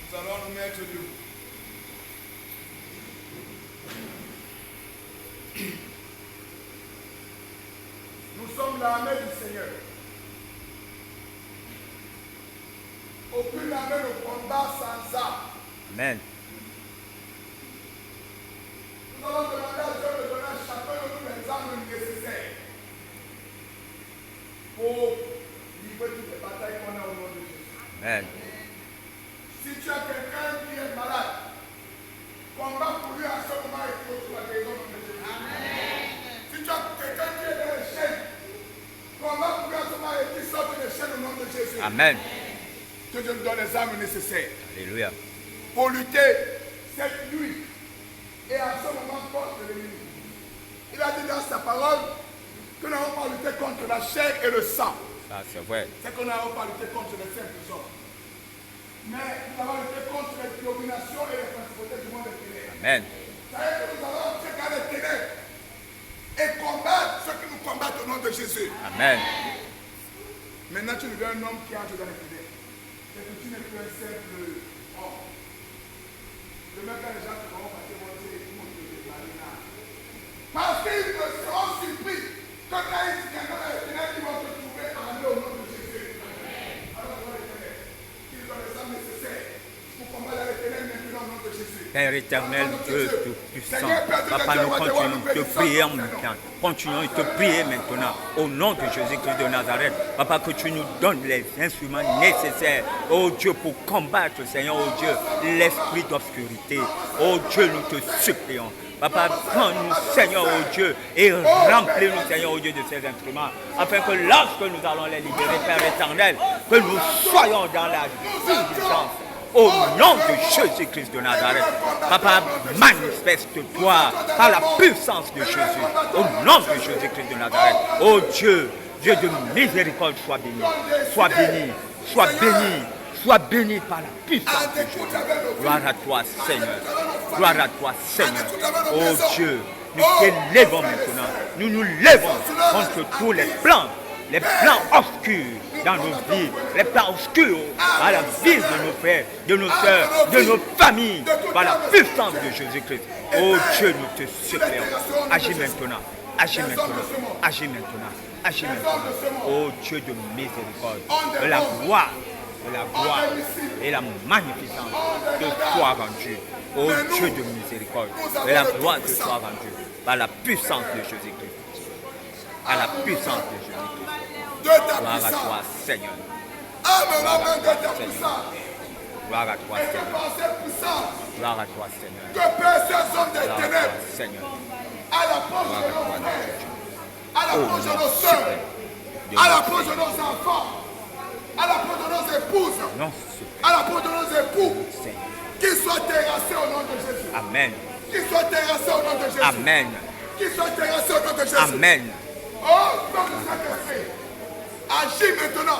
Nous allons nous mettre debout. Nous sommes l'armée du Seigneur. Aucune armée ne combat sans armes. Amen. Nous allons demander à Dieu de donner à chacun de nous les armes nécessaires pour livrer toutes les batailles qu'on a au nom de Jésus. Amen. Si tu as quelqu'un qui est malade, combat pour lui à ce moment et pour la guérison de Jésus. Amen. Si tu as quelqu'un qui est dans les chaînes, combat pour lui à ce moment et qui sort des chaînes au nom de Jésus. Amen. Que Dieu nous donne les armes nécessaires. Alléluia. Pour lutter cette nuit et à ce moment contre l'ennemi. Il a dit dans sa parole que nous n'avons pas lutté contre la chair et le sang. Ça, c'est vrai. C'est qu'on n'avons pas lutté contre les simples hommes. Mais nous avons lutté contre les dominations et les principautés du monde des ténèbres. Amen. Ça veut dire que nous allons entrer dans les ténèbres et combattre ceux qui nous combattent au nom de Jésus. Amen. Maintenant, tu deviens un homme qui entre dans les ténèbres. C'est que tu n'es plus un simple homme. Demain, quand les gens te vont passer, vont dire, ils vont te déclarer là. Parce qu'ils ne seront surpris que quand ils viendront dans les ténèbres, ils vont te trouver armé au nom de Jésus. Alors, dans les ténèbres, qu'ils ont les armes nécessaires pour combattre les ténèbres maintenant au nom de Jésus. Père éternel, Dieu Tout-Puissant, Papa, nous continuons de te prier maintenant. Continuons de te prier maintenant au nom de Jésus-Christ de Nazareth. Papa, que tu nous donnes les instruments nécessaires, oh Dieu, pour combattre, Seigneur, oh Dieu, l'esprit d'obscurité. Oh Dieu, nous te supplions. Papa, prends-nous, Seigneur, oh Dieu, et remplis-nous, Seigneur, oh Dieu, de ces instruments, afin que lorsque nous allons les libérer, Père éternel, que nous soyons dans la puissance. Au nom de Jésus-Christ de Nazareth, Papa, manifeste-toi par la puissance de Jésus. Au nom de Jésus-Christ de Nazareth, oh Dieu, Dieu de miséricorde, sois béni. Sois béni, sois béni, sois béni par la puissance de Jésus. Gloire à toi, Seigneur. Gloire à toi, Seigneur. Oh Dieu, nous t'élèvons maintenant. Nous nous lèvons contre tous les plans obscurs dans nos vies, les plans obscurs à la vie de nos frères, de nos sœurs, de nos familles, par la puissance de Jésus-Christ. Oh Dieu, nous te supplions. Agis maintenant, agis maintenant, agis maintenant, agis maintenant. Oh Dieu de miséricorde, de la gloire et la magnificence te soit rendue. Oh Dieu de miséricorde, et la gloire te soit rendue par la puissance de Jésus-Christ. À la puissance de Jésus-Christ. Gloire à toi, Seigneur. Amen, de ta puissance. Gloire à toi, Et que Seigneur. par ces puissances, Gloire à toi, Seigneur. que pèsent ces hommes des Gloire à ténèbres toi, Seigneur. à l'approche Gloire de à toi, nos frères, Dieu. à l'approche de nos sœurs, à l'approche de nos enfants, à l'approche de nos épouses, Non, à l'approche de nos époux, Seigneur. qu'ils soient terrassés au nom de Jésus. Amen. Qu'ils soient terrassés au nom de Jésus. Amen. Qu'ils soient terrassés au nom de Jésus. Amen. Oh, comme le Saint-Esprit, agis maintenant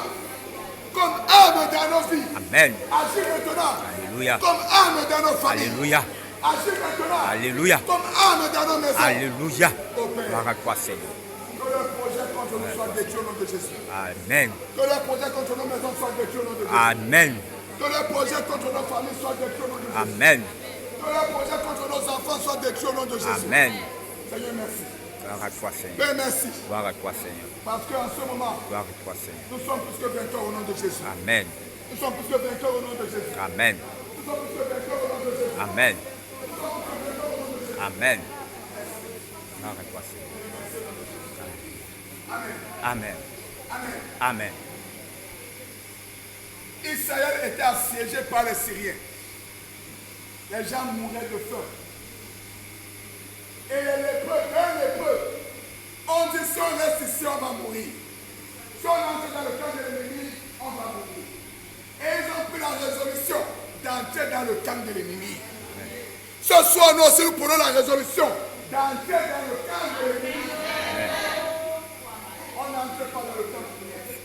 comme âme dans nos vies. Amen. Agis maintenant Alléluia. comme âme dans nos familles. Alléluia. Agis maintenant Alléluia. comme âme dans nos maisons. Alléluia. Oh Père, Gloire à toi, Seigneur. que le projet contre nous soit détruit au nom de Jésus. Amen. Que le projet contre nos maisons soit détruit au nom de Jésus. Amen. Que le projet contre nos familles soit détruit au nom de Jésus. Amen. Que le projet contre nos enfants soit détruit au nom de Jésus. Amen. Seigneur, merci. Gloire à toi, Seigneur. Père, merci. Gloire à toi, Seigneur. Parce qu'en ce moment, Gloire à toi, Seigneur. nous sommes plus que vainqueurs au nom de Jésus. Amen. Nous sommes plus que vainqueurs au nom de Jésus. Amen. Nous sommes plus que vainqueurs au nom de Jésus. Amen. Amen. Gloire à toi, Seigneur. Amen. Amen. Amen. Israël était assiégé par les Syriens. Les gens mouraient de faim. Et les lépreux, on dit si on reste ici, on va mourir. Si on entre dans le camp de l'ennemi, on va mourir. Et ils ont pris la résolution d'entrer dans le camp de l'ennemi. Ce soir, nous aussi, nous prenons la résolution d'entrer dans le camp de l'ennemi. On n'entre pas dans le camp de l'ennemi.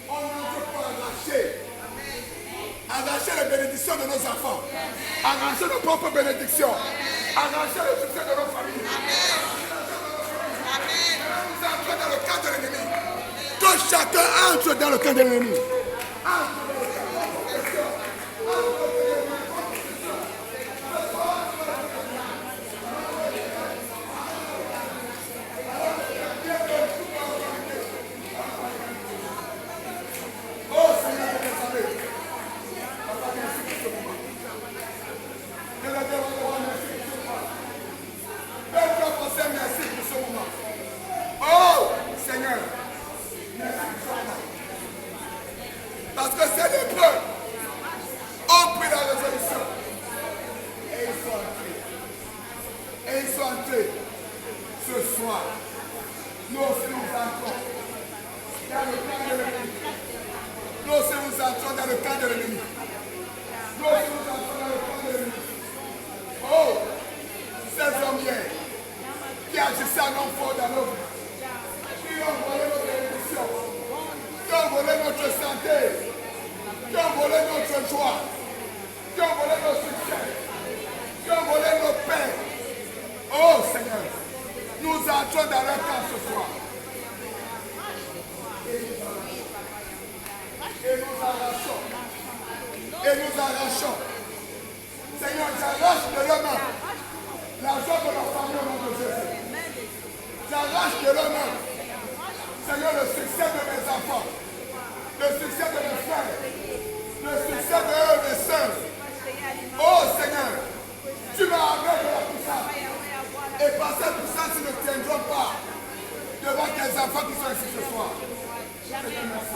On n'entre pas arracher les bénédictions de nos enfants, arracher nos propres bénédictions, arracher le succès de nos familles. Nous entrons dans le camp de l'ennemi. Que chacun entre dans le camp de l'ennemi. Entre dans le camp de l'ennemi. Parce que c'est l'hébreu. On prit la résolution. Et ils sont entrés. Et ils sont entrés. Ce soir, nous aussi nous entrons dans le camp de l'ennemi. Nous aussi nous entrons dans le camp de l'ennemi. Nous aussi nous entrons dans le camp de l'ennemi. Oh, ces hommes hier qui agissaient en homme fort dans nos vies, qui ont volé notre émission, qui ont volé notre santé, qui ont volé notre joie, qui ont volé nos succès, qui ont volé nos paix. Oh Seigneur, nous entrons dans leur camp ce soir. Et nous arrachons. Et nous arrachons. Seigneur, j'arrache de leurs mains la joie de la famille au nom de Jésus. J'arrache de leurs mains, Seigneur, le succès de mes enfants, le succès de mes frères, le succès de eux, mes sœurs. Oh Seigneur, tu m'as amené de la puissance. Et par cette puissance, ils ne tiendront pas devant tes enfants qui sont ici ce soir. Seigneur, merci.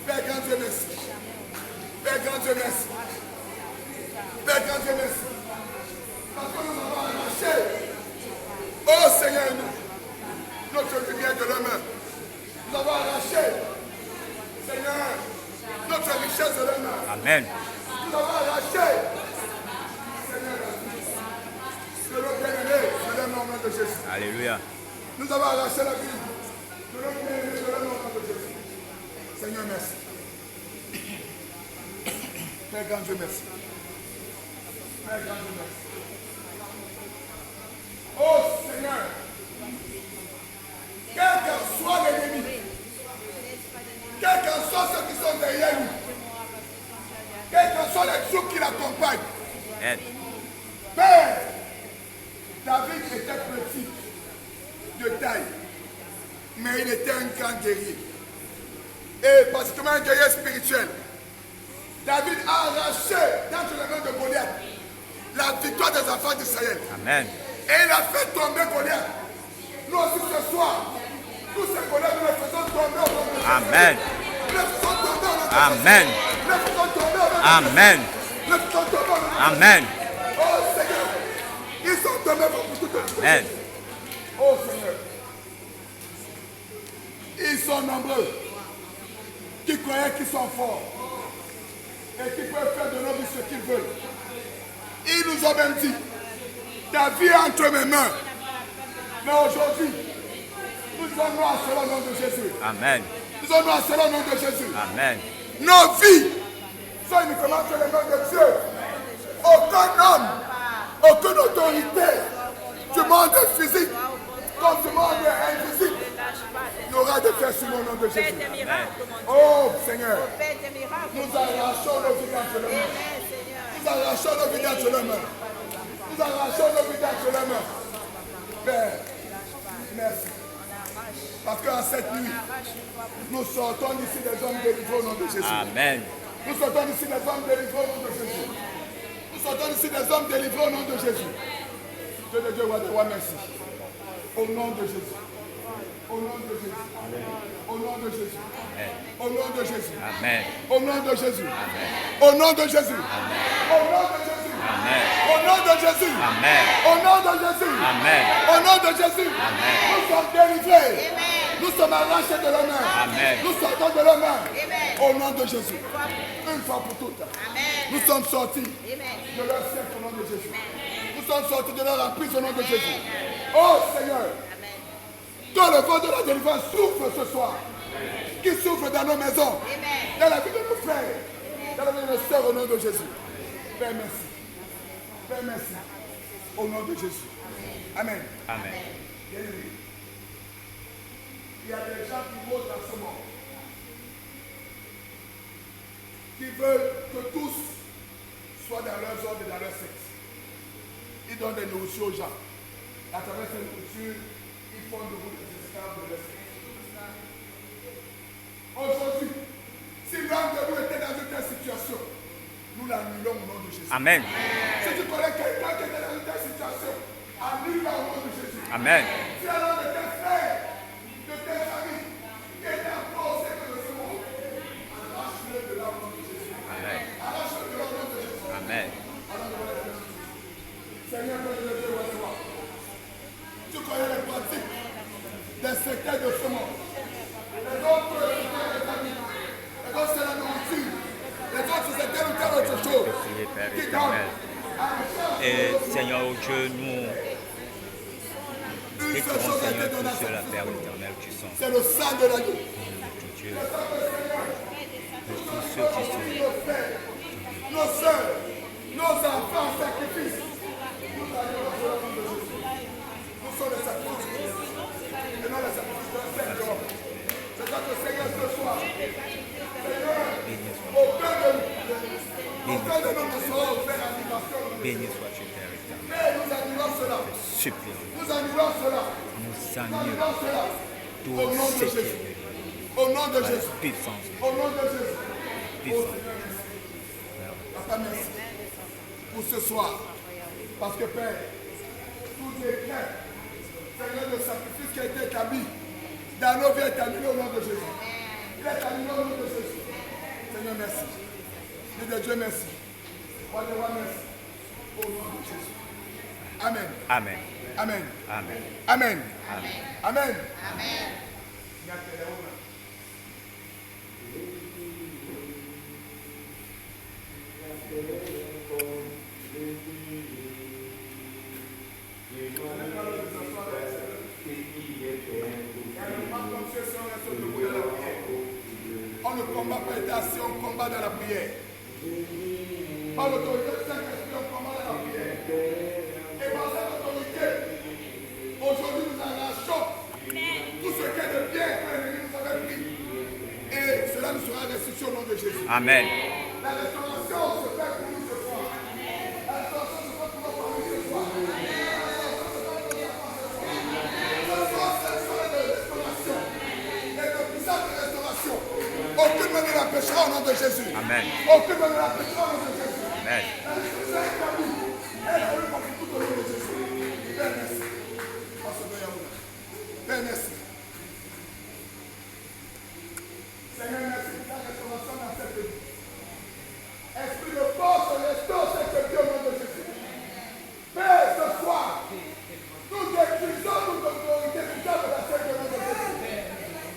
Père grand Dieu, merci. Père grand Dieu, merci. Père grand Dieu, merci. Parce que nous avons arraché, oh Seigneur, notre lumière de leurs mains. Nous avons arraché, Seigneur, notre richesse de leurs mains. Amen. Nous avons arraché, Seigneur, de nos bien-aimés, de leur nom au nom de Jésus. Alléluia. Nous avons arraché la vie de nos bien-aimés, de leur nom au nom de Jésus. Seigneur, merci. Père grand Dieu, merci. Père grand Dieu, merci. Oh Seigneur, quel qu'en soit l'ennemi, quel qu'en soit ceux qui sont derrière lui, quels qu'en soient les troupes qui l'accompagnent, Père, David était petit de taille, mais il était un grand guerrier. Et particulièrement un guerrier spirituel. David a arraché dans le nom de Goliath la victoire des enfants d'Israël. Amen. Et il a fait tomber Goliath. Nous aussi ce soir, tous ces Goliaths, nous les faisons tomber au nom de Jésus. Amen. Nous les faisons tomber au nom de Jésus. Amen. Nous les faisons tomber au nom de Jésus. Amen. Nous les faisons tomber au nom de Jésus. Amen. Oh Seigneur, ils sont tombés pour tout le monde. Amen. Oh Seigneur, ils sont nombreux qui croyaient qu'ils sont forts et qui peuvent faire de nos vies ce qu'ils veulent. Ils nous ont même dit, ta vie est entre mes mains. Mais aujourd'hui, nous sommes nous à cela au nom de Jésus. Amen. Nous sommes nous à cela au nom de Jésus. Amen. Nos vies sont uniquement entre les mains de Dieu. Aucun homme, aucune autorité du monde physique comme du monde invisible n'aura de faire sur le nom de Jésus. Oh Seigneur, nous arrachons nos vies entre les mains. Nous arrachons nos vies entre les mains. Nous arrachons nos vies entre les mains. Père, merci. Parce qu'en cette nuit, nous sortons d'ici des hommes délivrés au nom de Jésus. Amen. Nous sortons d'ici des hommes délivrés au nom de Jésus. Nous sortons d'ici des hommes délivrés au nom de Jésus. Dieu de Dieu, roi de roi, merci. Au nom de Jésus. Au nom de Jésus. Au nom de Jésus. Au nom de Jésus. Amen. Au nom de Jésus. Au nom de Jésus. Au nom de Jésus. Amen. Au nom de Jésus. Amen. Au nom de Jésus. Amen. Au nom de Jésus. Nous sommes délivrés. Nous sommes arrachés de leurs mains. Amen. Nous sortons de leurs mains. Au nom de Jésus. Une fois pour toutes. Nous sommes sortis de leur siècle au nom de Jésus. Nous sommes sortis de leur emprise au nom de Jésus. Oh Seigneur, que le vent de la délivrance souffle ce soir. Qui souffle dans nos maisons, dans la vie de nos frères, dans la vie de nos sœurs au nom de Jésus. Père, merci. Père, merci. Au nom de Jésus. Amen. Amen. Bien-aimés, il y a des gens qui votent dans ce monde, qui veulent que tous soient dans leurs ordres et dans leur sexe. Ils donnent des nourritures aux gens. À travers ces nourritures, ils font de vous des esclaves de leur sexe. Aujourd'hui, si l'un de nous était dans une telle situation, nous l'annulons au nom de Jésus. Amen. Si tu connais quelqu'un qui était dans une telle situation, annule-la au nom de Jésus. Amen. Si l'un de tes frères, de tes amis, qui était encore au sein de ce monde, arrache-le Père éternel. Et Seigneur Dieu, nous retirons, Seigneur, tout cela, Père éternel, tu sens. C'est le sang de l'agneau. Dieu, de tous ceux qui sont. Nos soeurs, nos enfants en sacrifice. Nous sommes les sacrifices. Et non les sacrifices de Seigneur. C'est ça que Seigneur ce soir. Seigneur, aucun de nous ne sera offert à l'animation. Béni sois-tu, Père éternel. Mais nous annulons cela. Supplions. Nous annulons cela. Nous annulons cela. tout Au nom de ce qui Jésus. est Au nom de Jésus. puissance. Au nom de Jésus. Puissance. Papa, merci pour ce soir. Parce que Père, tous les craintes, Seigneur, le sacrifice qui a été établi dans nos vies est annulé au nom de Jésus. Il est annulé au nom de Jésus. Seigneur, merci. Dieu de Dieu, merci. Roi de roi, merci. Au nom de Jésus. Amen. Amen. Amen. Amen. Amen. Amen. Amen. Amen. On ne combat pas être assis, on combat dans la prière. Par l'autorité du Saint-Esprit, on combat dans la prière. Et par cette autorité, aujourd'hui nous arrachons tout ce qui est de bien que l'ennemi nous avait pris. Et cela nous sera restitué au nom de Jésus. Amen. La restauration se fait pour nous ce soir. La restauration se fait pour nos familles ce soir. Aucune ne l'empêchera au nom de Jésus. Amen. Aucune ne l'empêchera au nom de Jésus. Amen. Père, merci. Père, merci. Seigneur, merci pour ta restauration dans cette vie. Esprit de force, restaure cette vie au nom de Jésus. Père, ce soir, nous détruisons toute autorité du diable de la scène de notre Jésus.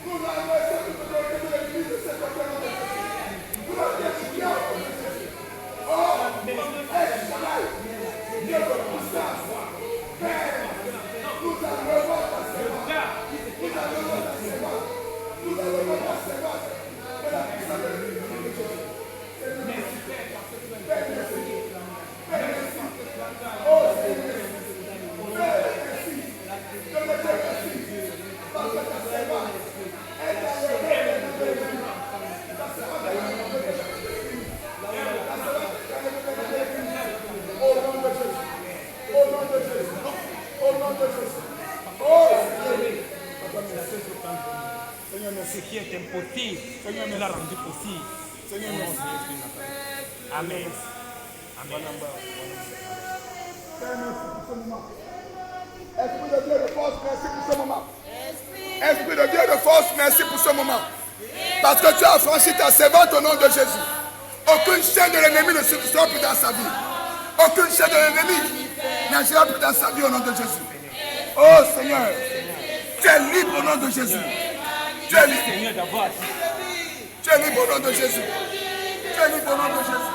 Nous arrêtons toute autorité de l'église de cette autorité de notre Jésus. Nous la détruisons au nom de Jésus. Oh, Israël, Dieu de puissance. Père, nous enlevons ta sémence. Nous enlevons ta sémence. Nous enlevons ta sémence. De la puissance de l'église de Jésus. Père, merci. Père, merci. Père, merci. Oh, Seigneur. Père, merci. Je me dis merci. Parce que ta sémence est enlevée de l'église. Ta sémence est enlevée de l'église. Ta sémence est enlevée de l'église. Au nom de Jésus. Au nom de Jésus. Au nom de Jésus. Oh, Seigneur. Seigneur, merci. Ce qui est impossible, Seigneur, nous l'a rendu possible. Seigneur, merci. Amen. Amen. Père, merci pour ce moment. Esprit de Dieu de force, merci pour ce moment. Esprit de Dieu de force, merci pour ce moment. Parce que tu as franchi ta servante au nom de Jésus. Aucune chaîne de l'ennemi ne sera plus dans sa vie. Aucune chaîne de l'ennemi n'agira plus dans sa vie au nom de Jésus. Oh Seigneur, tu es libre au nom de Jésus. Tu es libre. Seigneur, d'avoir Tu es libre au nom de Jésus. Tu es libre au nom de Jésus.